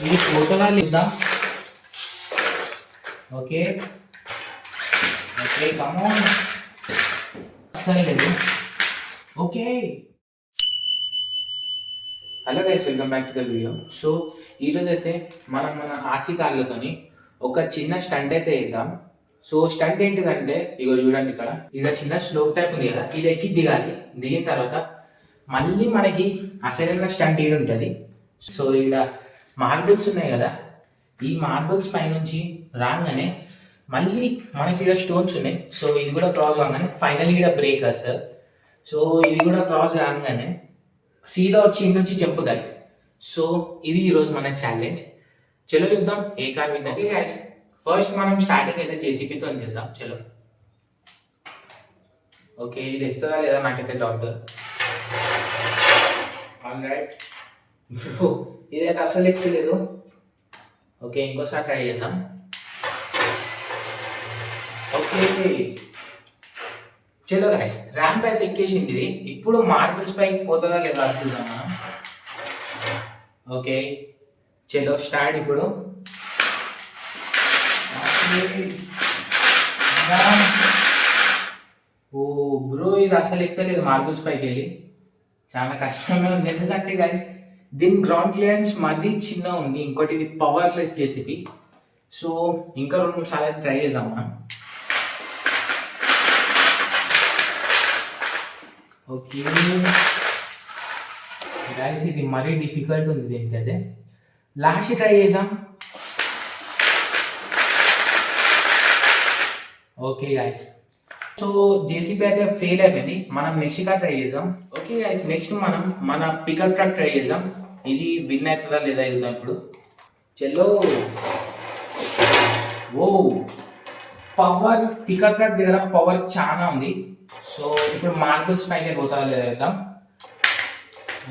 ఇది ఫోటోలా లేదా? Okay okay come on అస్సలు లేదు. Okay hello guys, welcome back to the video. So ఈరోజు అయితే మన ఆర్సీ కార్లతోని ఒక చిన్న స్టంట్ అయితే వేద్దాం. సో స్టంట్ ఏంటిదంటే ఇగో చూడండి, ఇక్కడ చిన్న స్లోప్ టైప్ ఉంది కదా, ఇది ఎక్కి దిగాలి. దిగిన తర్వాత మళ్ళీ మనకి అసలైన స్టంట్ ఈడు ఉంటుంది. సో ఇక్కడ మార్బుల్స్ ఉన్నాయి కదా, ఈ మార్బుల్స్ పైనుంచి రాగానే మళ్ళీ మనకి ఇక్కడ స్టోన్స్ ఉన్నాయి. సో ఇది కూడా క్రాస్ కాగానే ఫైనల్ ఇక్కడ బ్రేకర్స్. సో ఇది కూడా క్రాస్ కాగానే సీదా వచ్చి ఇంటి నుంచి జంప్ గైస్. సో ఇది ఈరోజు మన ఛాలెంజ్. చలో చూద్దాం ఏ కార్ విన్ అయితే గైస్. ఫస్ట్ మనం స్టార్టింగ్ అయితే జేసీబీతో చేద్దాం. చలో ఓకే, ఇది ఎక్కుతుందా లేదా నాకైతే డౌట్. ఆల్ రైట్, ఇదైతే అస్సలు ఎక్కలేదు. ఓకే ఇంకోసారి ట్రై చేద్దాం. ఓకే చలో గైస్, ర్యాంప్ అయితే ఎక్కేసింది. ఇది ఇప్పుడు మార్బుల్స్ పైకి పోతుందా లేదా చూద్దాం మనం. ఓకే చలో స్టార్ట్ ఇప్పుడు. ఓ బ్రో, ఇది అసలు ఎక్కలేదు మార్బుల్స్ పైకి వెళ్ళి. చాలా కష్టంగా ఉంది, ఎందుకంటే గైస్ దీని గ్రౌండ్ క్లియరెన్స్ మరీ చిన్న ఉంది. ఇంకోటి ఇది పవర్లెస్ జేసీబీ. సో ఇంకా 2-3 సార్లు ట్రై చేద్దాం మనం. ఓకే గైస్, ఇది మరీ డిఫికల్ట్ ఉంది దీనికైతే. లాస్ట్ ట్రై చేద్దాం. ఓకే గైస్, సో జేసీబీ అయితే ఫెయిల్ అయిపోయింది. మనం నెక్స్ట్ గా ట్రై చేద్దాం. ఓకే గైస్, నెక్స్ట్ మనం మన పికప్ ట్రక్ ట్రై చేద్దాం. ఇది విన్ అవుతుందా లేదా చూద్దాం ఇప్పుడు. చలో ఓ పవర్, పికప్ ట్రక్ దగ్గర పవర్ చాలా ఉంది. సో ఇప్పుడు మార్బుల్స్ పైకి పోతుందా లేదా చూద్దాం.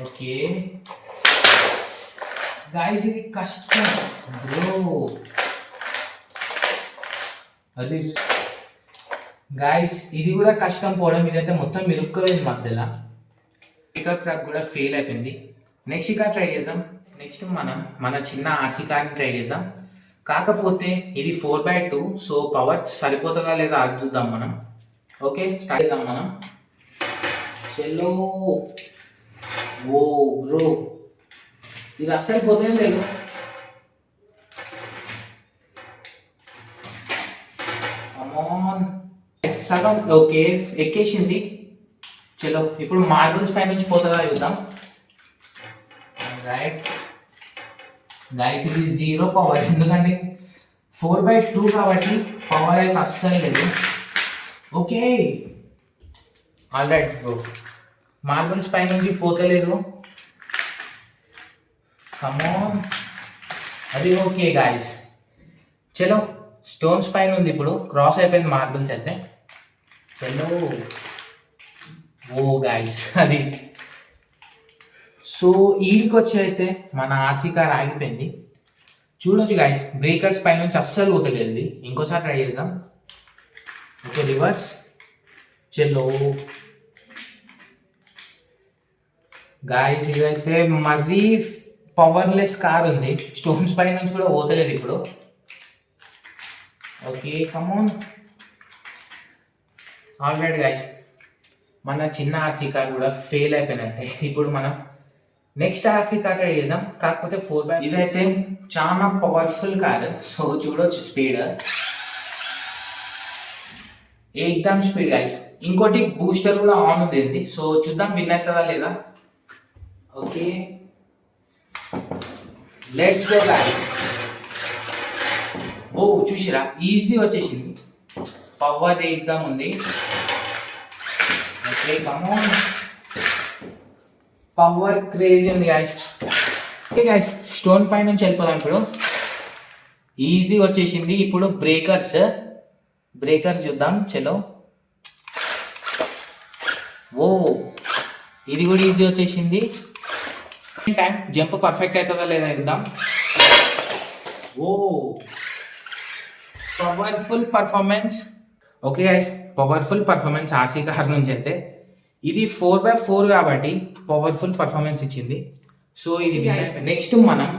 ఓకే గైస్, ఇది కష్టం బ్రో. అరే గాయస్, ఇది కూడా కష్టం పోవడం. ఇదైతే మొత్తం ఇరుక్కోలేదు మధ్యలో. పికప్ ట్రక్ కూడా ఫెయిల్ అయిపోయింది. నెక్స్ట్ కార్ ట్రై చేద్దాం. నెక్స్ట్ మనం మన చిన్న ఆర్సీ కార్ని ట్రై చేద్దాం. కాకపోతే ఇది 4x2. సో పవర్ సరిపోతుందా లేదా అది చూద్దాం మనం. ఓకే స్టార్ట్ చేద్దాం మనం. చలో ఓ బ్రో, ఇది అస్సలు పోతే లేదు. సగం ఓకే ఎక్కేసింది. చలో ఇప్పుడు మార్బుల్స్ పై నుంచి పోతుందా చూద్దాం. రైట్ గైస్, ఇది 0 పవర్, ఎందుకంటే 4x2 కాబట్టి పవర్ అయితే అస్సలు లేదు. Okay all right bro, marbles పై నుంచి పోతలేదు. కమోన్, అది ఓకే గాయస్. చలో స్టోన్స్ పైన ఉంది, ఇప్పుడు క్రాస్ అయిపోయింది మార్బుల్స్ అయితే. చలో ఓ గాయస్, అది సో ఈడికి వచ్చి అయితే మన ఆర్సీ కార్ ఆగిపోయింది. చూడొచ్చు గాయస్, బ్రేకర్స్ పై నుంచి అస్సలు పోతలేదు. ఇంకోసారి ట్రై చేద్దాం. Okay reverse. చలో గాయస్, ఇదైతే మరీ పవర్లెస్ కార్ ఉంది. స్టోన్స్ పై నుంచి కూడా పోతలేదు ఇప్పుడు. Okay come on. All right guys, మన చిన్న ఆర్సీ కార్ కూడా ఫెయిల్ అయిపోయినట్టే. ఇప్పుడు మనం నెక్స్ట్ ఆర్సీ కార్ ట్రై చేద్దాం. కాకపోతే 4x ఇదైతే చాలా పవర్ఫుల్ కార్. సో చూడొచ్చు స్పీడ్, ఏకదమ్ స్పీడ్ గైస్. ఇంకోటి బూస్టర్ కూడా ఆన్ ఉంది. సో చూద్దాం విన్ అవుతుందా లేదా. Okay let's go guys. ఓ చూసిరా, ఈజీ వచ్చేసింది. పవర్ ఏకదమ్ ఉంది. ఓకే కమోన్, పవర్ క్రేజీ ఉంది గైస్. ఓకే గైస్, స్టోన్ పై నుంచి వెళ్ళిపోదాం ఇప్పుడు. ఈజీ వచ్చేసింది. ఇప్పుడు బ్రేకర్స్ చూద్దాం. చలో ఓ, ఇది కూడా ఈజీ వచ్చేసింది. టైం జంప్ పర్ఫెక్ట్ అవుతుందా లేదా చూద్దాం. ఓ powerful performance. Okay guys, powerful performance RC car నుంచి అయితే. ఇది 4x4 కాబట్టి పవర్ఫుల్ పర్ఫార్మెన్స్ ఇచ్చింది. సో ఇది నెక్స్ట్ మనం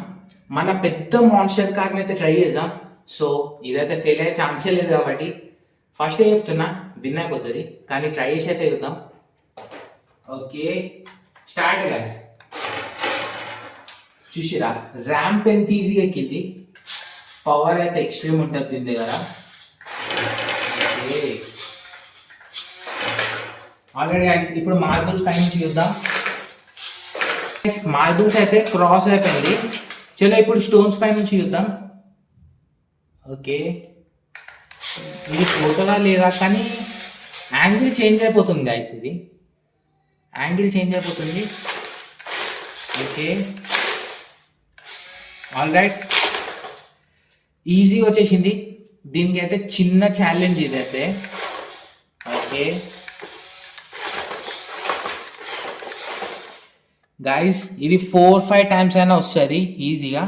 మన పెద్ద మాన్స్టర్ కార్ని అయితే ట్రై చేద్దాం. సో ఇదైతే ఫెయిల్ అయ్యే ఛాన్సే లేదు కాబట్టి ఫస్ట్ చెప్తున్నా విన్ అయిపోతుంది, కానీ ట్రై చేసి అయితే చూద్దాం. Okay start guys. చూసిరా ర్యాంప్ ఎంత ఈజీగా ఎక్కింది, పవర్ అయితే ఎక్స్ట్రీమ్ ఉంటుంది దీని దగ్గర. ఓకే ఆల్రెడీ గైస్ ఇప్పుడు మార్బుల్స్ పై నుంచి చూద్దాం. మార్బుల్స్ అయితే క్రాస్ అయిపోయింది. చలో ఇప్పుడు స్టోన్స్ పై నుంచి చూద్దాం. ఓకే ఇది ఫోటోలా లేదా కానీ యాంగిల్ చేంజ్ అయిపోతుంది గైస్, ఇది యాంగిల్ చేంజ్ అయిపోతుంది. ఓకే ఆల్ రైట్ ఈజీగా వచ్చేసింది. దీనికి అయితే చిన్న ఛాలెంజ్ ఇదైతే. ఓకే గైస్ ఇది 4-5 టైమ్స్ అయినా వస్తుంది ఈజీగా.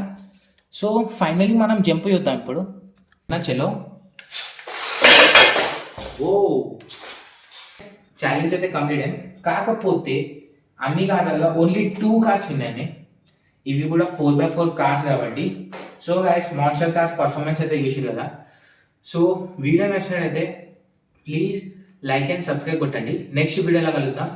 సో ఫైనలీ మనం జంప్ చూద్దాం ఇప్పుడు. నా చలో ఓ ఛాలెంజ్ అయితే కంప్లీట్ అయింది. కాకపోతే అన్ని కార్లలో ఓన్లీ 2 కార్స్ విన్నాయి. ఇవి కూడా 4x4 కార్స్ కాబట్టి. So guys monster car performance అయితే చూసి కదా. సో వీడియో నచ్చినట్లయితే ప్లీజ్ లైక్ అండ్ సబ్స్క్రైబ్ కొట్టండి. నెక్స్ట్ వీడియోలో కలుద్దాం.